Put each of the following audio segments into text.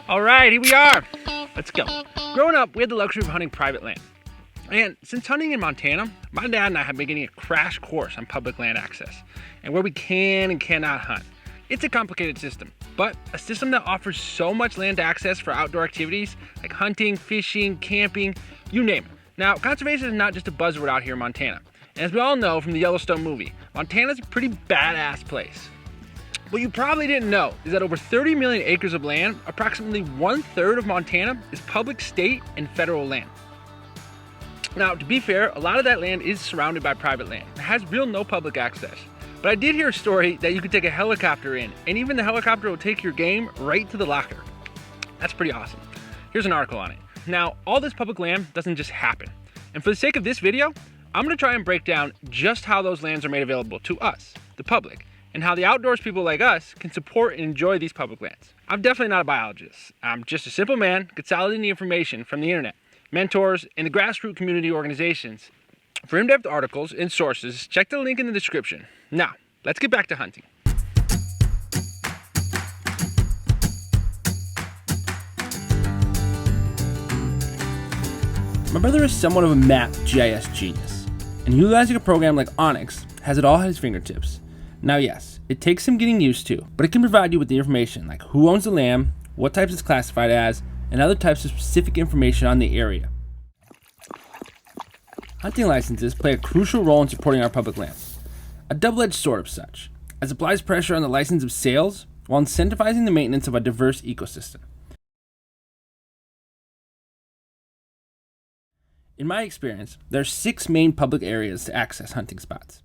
All right, here we are. Let's go. Growing up, we had the luxury of hunting private land. And since hunting in Montana, my dad and I have been getting a crash course on public land access and where we can and cannot hunt. It's a complicated system, but a system that offers so much land access for outdoor activities like hunting, fishing, camping, you name it. Now, conservation is not just a buzzword out here in Montana. And as we all know from the Yellowstone movie, Montana's a pretty badass place. What you probably didn't know is that over 30 million acres of land, approximately 1/3 of Montana, is public state and federal land. Now, to be fair, a lot of that land is surrounded by private land. It has no public access. But I did hear a story that you could take a helicopter in, and even the helicopter will take your game right to the locker. That's pretty awesome. Here's an article on it. Now, all this public land doesn't just happen. And for the sake of this video, I'm going to try and break down just how those lands are made available to us, the public, and how the outdoors people like us can support and enjoy these public lands. I'm definitely not a biologist. I'm just a simple man consolidating the information from the internet, mentors, and the grassroots community organizations. For in-depth articles and sources, check the link in the description. Now, let's get back to hunting. My brother is somewhat of a map GIS genius, and utilizing a program like Onyx has it all at his fingertips. Now yes, it takes some getting used to, but it can provide you with the information like who owns the land, what types it's classified as, and other types of specific information on the area. Hunting licenses play a crucial role in supporting our public lands. A double-edged sword of such, as it applies pressure on the license of sales while incentivizing the maintenance of a diverse ecosystem. In my experience, there are 6 main public areas to access hunting spots.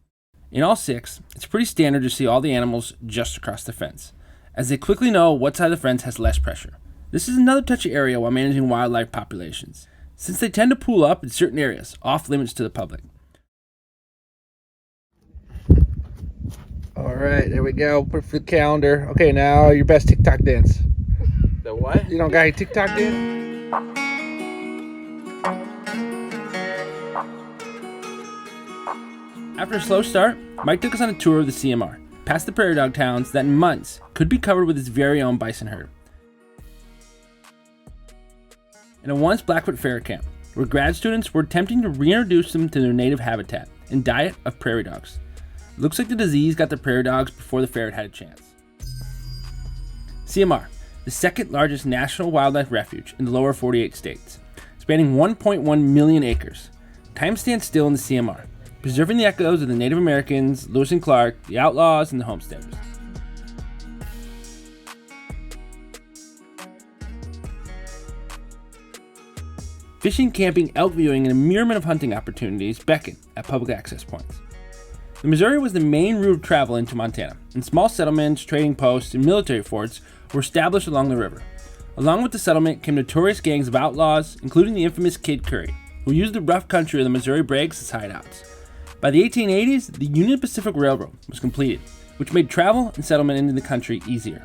In all 6, it's pretty standard to see all the animals just across the fence, as they quickly know what side of the fence has less pressure. This is another touchy area while managing wildlife populations, since they tend to pool up in certain areas, off limits to the public. All right, there we go. Put it for the calendar. Okay, now your best TikTok dance. The what? You don't got any TikTok dance? After a slow start, Mike took us on a tour of the CMR, past the prairie dog towns that in months could be covered with its very own bison herd. And a once Blackfoot ferret camp, where grad students were attempting to reintroduce them to their native habitat and diet of prairie dogs. It looks like the disease got the prairie dogs before the ferret had a chance. CMR, the second largest National Wildlife Refuge in the lower 48 states, spanning 1.1 million acres. Time stands still in the CMR, preserving the echoes of the Native Americans, Lewis and Clark, the Outlaws, and the Homesteaders. Fishing, camping, elk viewing, and a myriad of hunting opportunities beckon at public access points. The Missouri was the main route of travel into Montana, and small settlements, trading posts, and military forts were established along the river. Along with the settlement came notorious gangs of outlaws, including the infamous Kid Curry, who used the rough country of the Missouri Breaks as hideouts. By the 1880s, the Union Pacific Railroad was completed, which made travel and settlement into the country easier.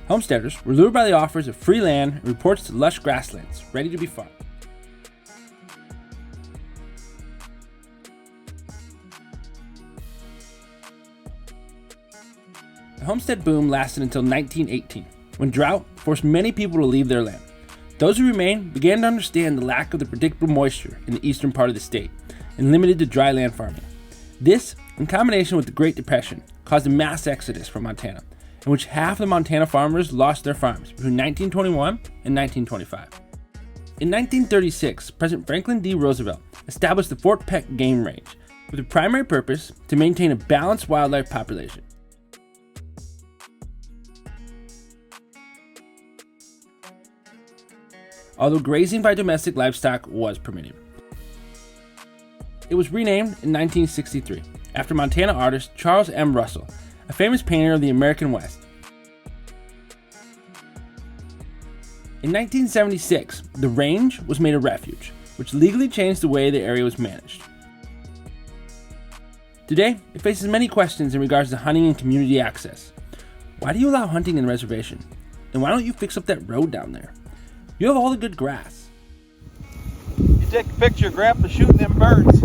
Homesteaders were lured by the offers of free land and reports to lush grasslands ready to be farmed. The homestead boom lasted until 1918, when drought forced many people to leave their land. Those who remained began to understand the lack of the predictable moisture in the eastern part of the state, and limited to dry land farming. This, in combination with the Great Depression, caused a mass exodus from Montana, in which half the Montana farmers lost their farms between 1921 and 1925. In 1936, President Franklin D. Roosevelt established the Fort Peck Game Range, with the primary purpose to maintain a balanced wildlife population. Although grazing by domestic livestock was permitted. It was renamed in 1963 after Montana artist Charles M. Russell, a famous painter of the American West. In 1976, the range was made a refuge, which legally changed the way the area was managed. Today, it faces many questions in regards to hunting and community access. Why do you allow hunting in the reservation? And why don't you fix up that road down there? You have all the good grass. You take a picture of Grandpa shooting them birds.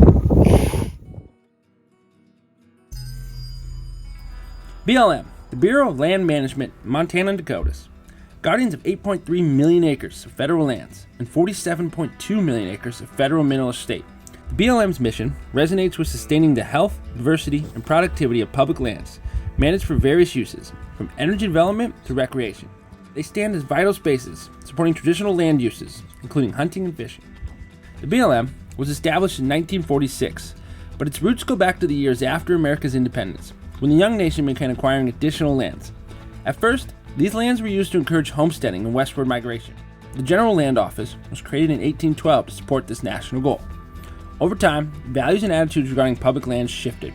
BLM, the Bureau of Land Management, Montana and Dakotas. guardians of 8.3 million acres of federal lands and 47.2 million acres of federal mineral estate. The BLM's mission resonates with sustaining the health, diversity, and productivity of public lands managed for various uses, from energy development to recreation. They stand as vital spaces supporting traditional land uses, including hunting and fishing. The BLM was established in 1946, but its roots go back to the years after America's independence, when the young nation began acquiring additional lands. At first, these lands were used to encourage homesteading and westward migration. The General Land Office was created in 1812 to support this national goal. Over time, values and attitudes regarding public lands shifted,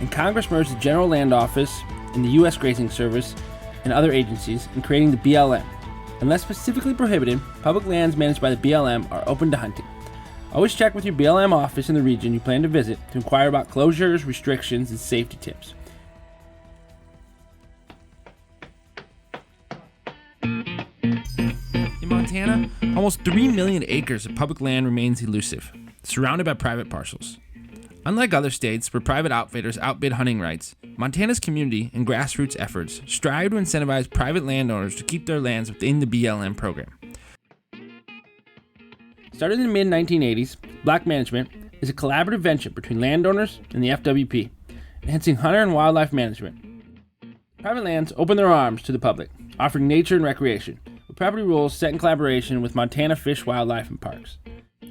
and Congress merged the General Land Office and the U.S. Grazing Service and other agencies in creating the BLM. Unless specifically prohibited, public lands managed by the BLM are open to hunting. Always check with your BLM office in the region you plan to visit to inquire about closures, restrictions, and safety tips. In Montana, almost 3 million acres of public land remains elusive, surrounded by private parcels. Unlike other states where private outfitters outbid hunting rights, Montana's community and grassroots efforts strive to incentivize private landowners to keep their lands within the BLM program. Started in the mid-1980s, Black Management is a collaborative venture between landowners and the FWP, enhancing hunter and wildlife management. Private lands open their arms to the public, offering nature and recreation, with property rules set in collaboration with Montana Fish, Wildlife, and Parks.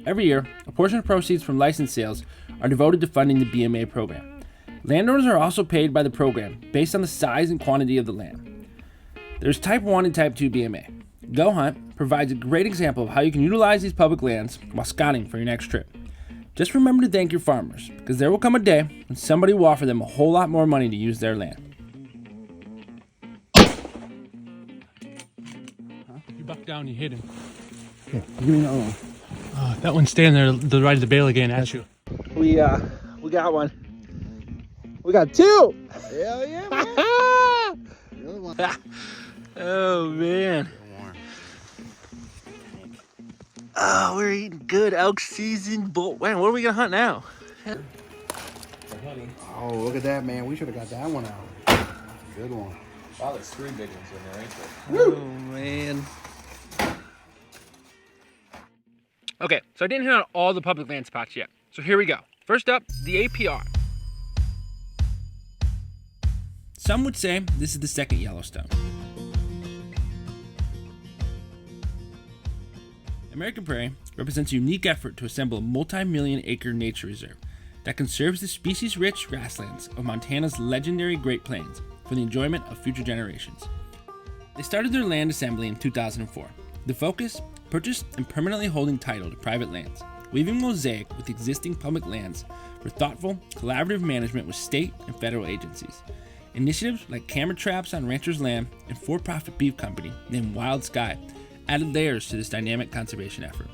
Every year, a portion of proceeds from license sales are devoted to funding the BMA program. Landowners are also paid by the program based on the size and quantity of the land. There's Type 1 and Type 2 BMA. Go Hunt provides a great example of how you can utilize these public lands while scouting for your next trip. Just remember to thank your farmers, because there will come a day when somebody will offer them a whole lot more money to use their land. You buck down, you hit him. Okay, give me another one. That one's standing there, the right of the bale again at you. We got one. We got two! Hell yeah, man. The other one. Oh, man. Oh, we're eating good elk season. Man, what are we going to hunt now? Oh, look at that, man. We should have got that one out. Good one. Wow, there's 3 big ones in there, ain't there? Oh, man. Okay, so I didn't hit on all the public land spots yet. So here we go. First up, the APR. Some would say this is the second Yellowstone. American Prairie represents a unique effort to assemble a multi-million acre nature reserve that conserves the species-rich grasslands of Montana's legendary Great Plains for the enjoyment of future generations. They started their land assembly in 2004. The focus? Purchased and permanently holding title to private lands, weaving mosaic with existing public lands for thoughtful, collaborative management with state and federal agencies. Initiatives like camera traps on ranchers' land and for-profit beef company named Wild Sky added layers to this dynamic conservation effort.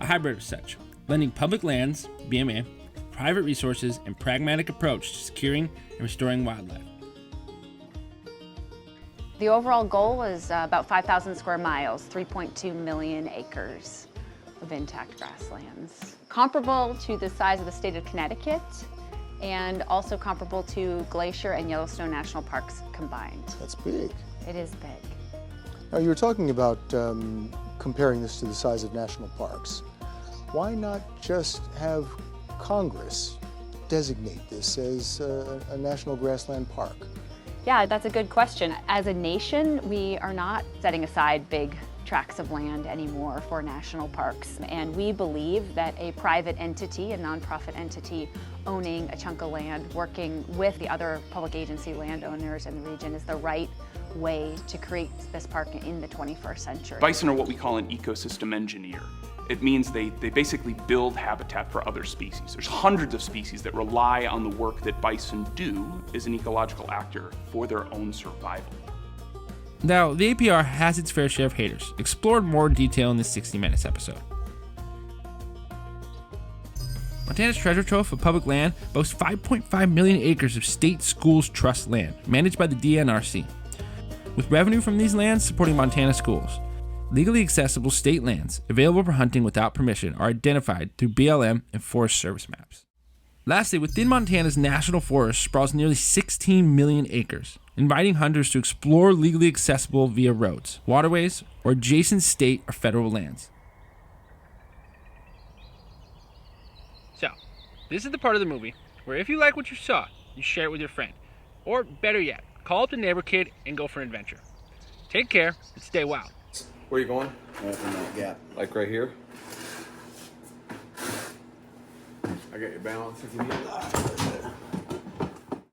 A hybrid of such, blending public lands, BMA, private resources, and pragmatic approach to securing and restoring wildlife. The overall goal is about 5,000 square miles, 3.2 million acres of intact grasslands. Comparable to the size of the state of Connecticut, and also comparable to Glacier and Yellowstone National Parks combined. That's big. It is big. Now, you were talking about comparing this to the size of national parks. Why not just have Congress designate this as a national grassland park? Yeah, that's a good question. As a nation, we are not setting aside big tracts of land anymore for national parks. And we believe that a private entity, a nonprofit entity, owning a chunk of land, working with the other public agency landowners in the region is the right way to create this park in the 21st century. Bison are what we call an ecosystem engineer. It means they basically build habitat for other species. There's hundreds of species that rely on the work that bison do as an ecological actor for their own survival. Now, the APR has its fair share of haters, explored more in detail in this 60 Minutes episode. Montana's treasure trove of public land boasts 5.5 million acres of state schools trust land, managed by the DNRC, with revenue from these lands supporting Montana schools. Legally accessible state lands available for hunting without permission are identified through BLM and Forest Service maps. Lastly, within Montana's national forest sprawls nearly 16 million acres, inviting hunters to explore legally accessible via roads, waterways, or adjacent state or federal lands. So, this is the part of the movie where if you like what you saw, you share it with your friend. Or better yet, call up the neighbor kid and go for an adventure. Take care and stay wild. Where are you going? Right in that gap. Like right here? I got your balance if you need it.